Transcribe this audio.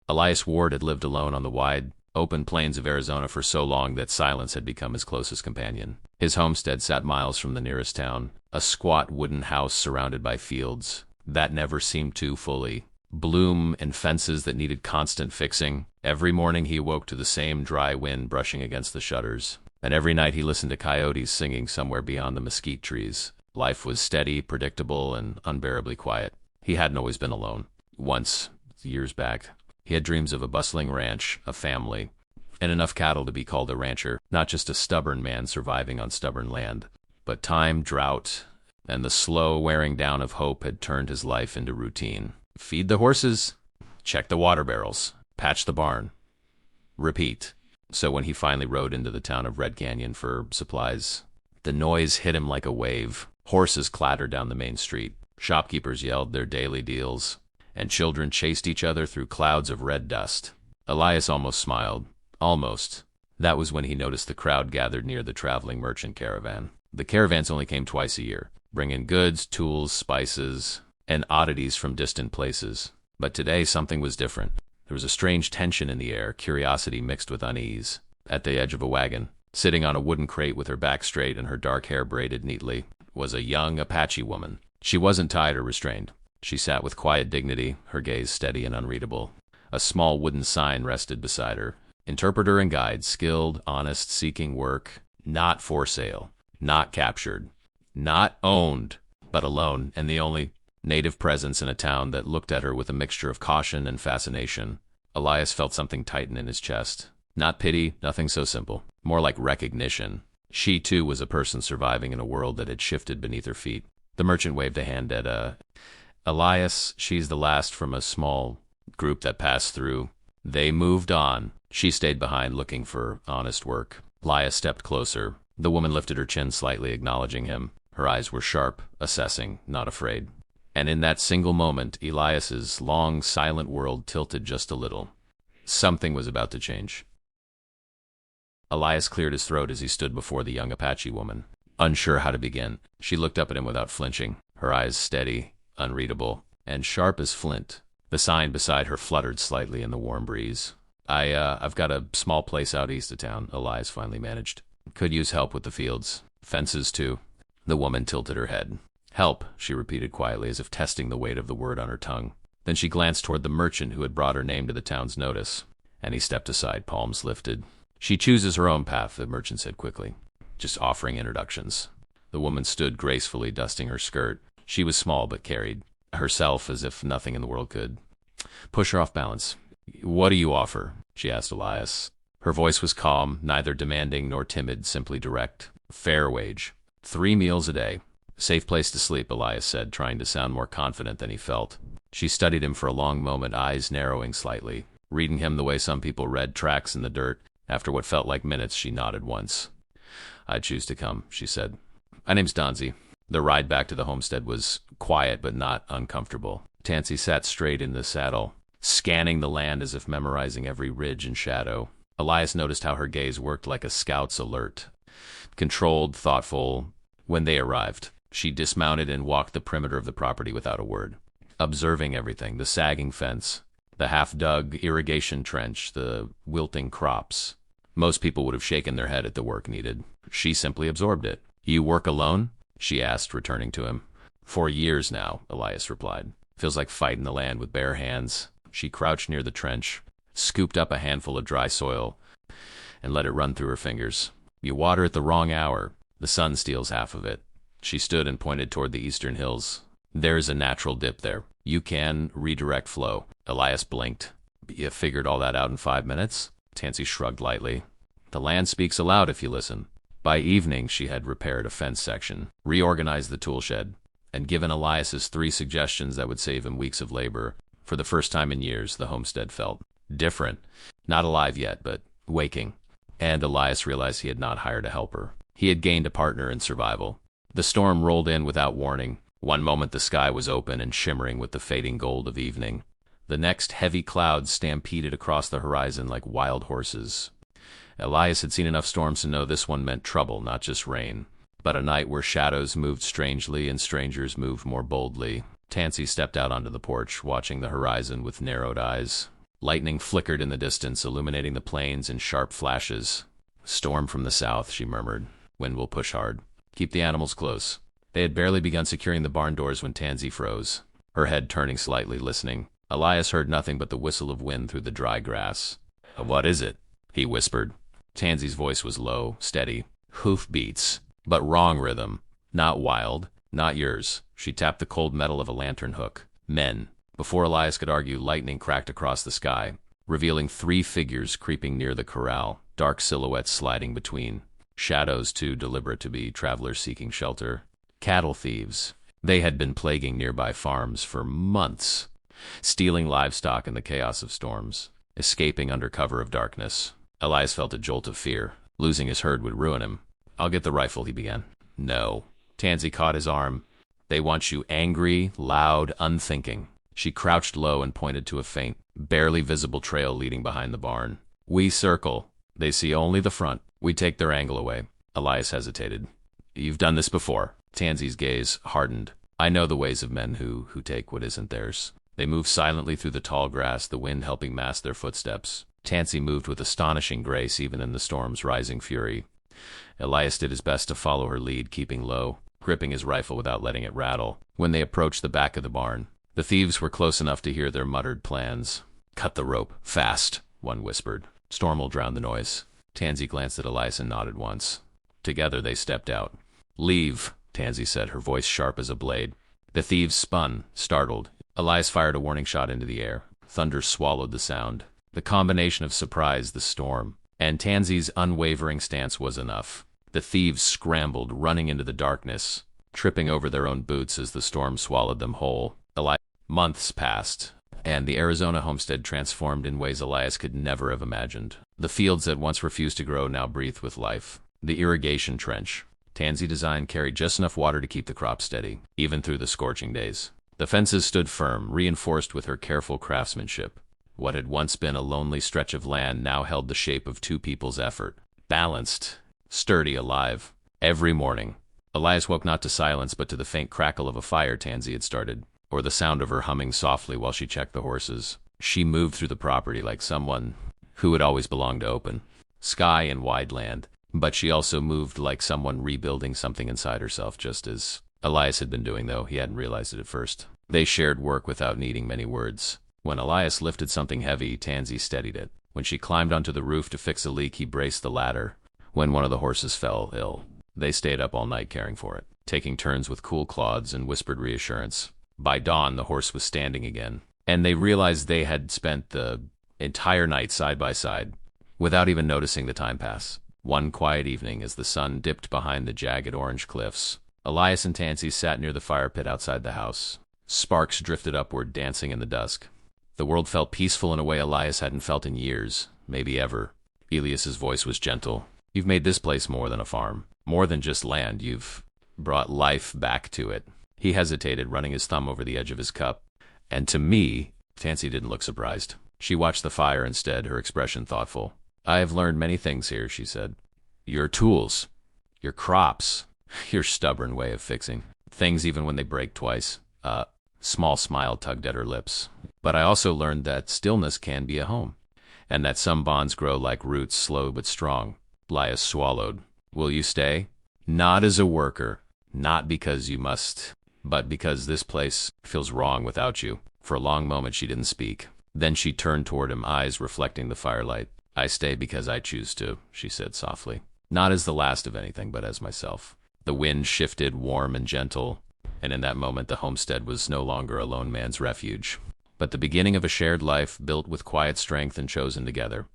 Elias Ward had lived alone on the wide, open plains of Arizona for so long that silence had become his closest companion. His homestead sat miles from the nearest town, a squat wooden house surrounded by fields that never seemed to fully bloom and fences that needed constant fixing. Every morning he awoke to the same dry wind brushing against the shutters, and every night he listened to coyotes singing somewhere beyond the mesquite trees. Life was steady, predictable, and unbearably quiet. He hadn't always been alone. Once, years back, he had dreams of a bustling ranch, a family, and enough cattle to be called a rancher, not just a stubborn man surviving on stubborn land. But time, drought, and the slow wearing down of hope had turned his life into routine. Feed the horses, check the water barrels, patch the barn, repeat. So when he finally rode into the town of Red Canyon for supplies, the noise hit him like a wave. Horses clattered down the main street, shopkeepers yelled their daily deals, and children chased each other through clouds of red dust. Elias almost smiled. Almost. That was when he noticed the crowd gathered near the traveling merchant caravan. The caravans only came twice a year, bringing goods, tools, spices, and oddities from distant places. But today something was different. There was a strange tension in the air, curiosity mixed with unease. At the edge of a wagon, sitting on a wooden crate with her back straight and her dark hair braided neatly, was a young Apache woman. She wasn't tied or restrained. She sat with quiet dignity, her gaze steady and unreadable. A small wooden sign rested beside her. Interpreter and guide, skilled, honest, seeking work, not for sale, not captured, not owned, but alone, and the only native presence in a town that looked at her with a mixture of caution and fascination. Elias felt something tighten in his chest. Not pity, nothing so simple. More like recognition. She, too, was a person surviving in a world that had shifted beneath her feet. The merchant waved a hand at Elias. She's the last from a small group that passed through. They moved on. She stayed behind looking for honest work. Elias stepped closer. The woman lifted her chin slightly, acknowledging him. Her eyes were sharp, assessing, not afraid. And in that single moment, Elias's long, silent world tilted just a little. Something was about to change. Elias cleared his throat as he stood before the young Apache woman, unsure how to begin. She looked up at him without flinching, her eyes steady, unreadable, and sharp as flint. The sign beside her fluttered slightly in the warm breeze. I've got a small place out east of town, Elias finally managed. Could use help with the fields. Fences, too. The woman tilted her head. Help, she repeated quietly, as if testing the weight of the word on her tongue. Then she glanced toward the merchant who had brought her name to the town's notice, and he stepped aside, palms lifted. She chooses her own path, the merchant said quickly, just offering introductions. The woman stood gracefully, dusting her skirt. She was small but carried herself as if nothing in the world could push her off balance. What do you offer? She asked Elias. Her voice was calm, neither demanding nor timid, simply direct. Fair wage. 3 meals a day. Safe place to sleep, Elias said, trying to sound more confident than he felt. She studied him for a long moment, eyes narrowing slightly, reading him the way some people read tracks in the dirt. After what felt like minutes, she nodded once. I'd choose to come, she said. My name's Donzi. The ride back to the homestead was quiet but not uncomfortable. Tansy sat straight in the saddle, scanning the land as if memorizing every ridge and shadow. Elias noticed how her gaze worked like a scout's alert. Controlled, thoughtful. When they arrived, she dismounted and walked the perimeter of the property without a word, observing everything, the sagging fence, the half-dug irrigation trench, the wilting crops. Most people would have shaken their head at the work needed. She simply absorbed it. You work alone? She asked, returning to him. 4 years now, Elias replied. Feels like fighting the land with bare hands. She crouched near the trench, scooped up a handful of dry soil, and let it run through her fingers. You water at the wrong hour. The sun steals half of it. She stood and pointed toward the eastern hills. There's a natural dip there. You can redirect flow. Elias blinked. You figured all that out in 5 minutes? Tansy shrugged lightly. The land speaks aloud if you listen. By evening, she had repaired a fence section, reorganized the tool shed, and given Elias's 3 suggestions that would save him weeks of labor. For the first time in years, the homestead felt different. Not alive yet, but waking. And Elias realized he had not hired a helper. He had gained a partner in survival. The storm rolled in without warning. One moment the sky was open and shimmering with the fading gold of evening. The next, heavy clouds stampeded across the horizon like wild horses. Elias had seen enough storms to know this one meant trouble, not just rain. But a night where shadows moved strangely and strangers moved more boldly. Tansy stepped out onto the porch, watching the horizon with narrowed eyes. Lightning flickered in the distance, illuminating the plains in sharp flashes. "Storm from the south," she murmured. "Wind will push hard. Keep the animals close." They had barely begun securing the barn doors when Tansy froze, her head turning slightly, listening. Elias heard nothing but the whistle of wind through the dry grass. "What is it?" he whispered. Tansy's voice was low, steady. "Hoof beats, but wrong rhythm. Not wild, not yours." She tapped the cold metal of a lantern hook. "Men." Before Elias could argue, lightning cracked across the sky, revealing 3 figures creeping near the corral, dark silhouettes sliding between, shadows too deliberate to be travelers seeking shelter. Cattle thieves. They had been plaguing nearby farms for months, stealing livestock in the chaos of storms, escaping under cover of darkness. Elias felt a jolt of fear. Losing his herd would ruin him. "I'll get the rifle," he began. "No." Tansy caught his arm. "They want you angry, loud, unthinking." She crouched low and pointed to a faint, barely visible trail leading behind the barn. "We circle. They see only the front. We take their angle away." Elias hesitated. "You've done this before." Tansy's gaze hardened. "I know the ways of men who take what isn't theirs." They moved silently through the tall grass, the wind helping mask their footsteps. Tansy moved with astonishing grace even in the storm's rising fury. Elias did his best to follow her lead, keeping low, gripping his rifle without letting it rattle. When they approached the back of the barn, the thieves were close enough to hear their muttered plans. "Cut the rope, fast," one whispered. "Storm will drown the noise." Tansy glanced at Elias and nodded once. Together they stepped out. "Leave," Tansy said, her voice sharp as a blade. The thieves spun, startled. Elias fired a warning shot into the air. Thunder swallowed the sound. The combination of surprise, the storm, and Tansy's unwavering stance was enough. The thieves scrambled, running into the darkness, tripping over their own boots as the storm swallowed them whole. Months passed, and the Arizona homestead transformed in ways Elias could never have imagined. The fields that once refused to grow now breathed with life. The irrigation trench, Tansy designed, carried just enough water to keep the crop steady, even through the scorching days. The fences stood firm, reinforced with her careful craftsmanship. What had once been a lonely stretch of land now held the shape of 2 people's effort. Balanced, sturdy, alive. Every morning, Elias woke not to silence but to the faint crackle of a fire Tansy had started, or the sound of her humming softly while she checked the horses. She moved through the property like someone who had always belonged to open sky and wide land, but she also moved like someone rebuilding something inside herself, just as Elias had been doing, though he hadn't realized it at first. They shared work without needing many words. When Elias lifted something heavy, Tansy steadied it. When she climbed onto the roof to fix a leak, he braced the ladder. When one of the horses fell ill, they stayed up all night caring for it, taking turns with cool clods and whispered reassurance. By dawn, the horse was standing again, and they realized they had spent the entire night side by side, without even noticing the time pass. One quiet evening, as the sun dipped behind the jagged orange cliffs, Elias and Tansy sat near the fire pit outside the house. Sparks drifted upward, dancing in the dusk. The world felt peaceful in a way Elias hadn't felt in years, maybe ever. Elias's voice was gentle. "You've made this place more than a farm, more than just land. You've brought life back to it." He hesitated, running his thumb over the edge of his cup. "And to me," Tansy didn't look surprised. She watched the fire instead, her expression thoughtful. "I have learned many things here," she said. "Your tools, your crops, your stubborn way of fixing things even when they break twice." Small smile tugged at her lips. "But I also learned that stillness can be a home, and that some bonds grow like roots, slow but strong." Elias swallowed. "Will you stay?" "Not as a worker, not because you must, but because this place feels wrong without you." For a long moment she didn't speak. Then she turned toward him, eyes reflecting the firelight. "I stay because I choose to," she said softly. "Not as the last of anything, but as myself." The wind shifted, warm and gentle, and in that moment the homestead was no longer a lone man's refuge, but the beginning of a shared life built with quiet strength and chosen together.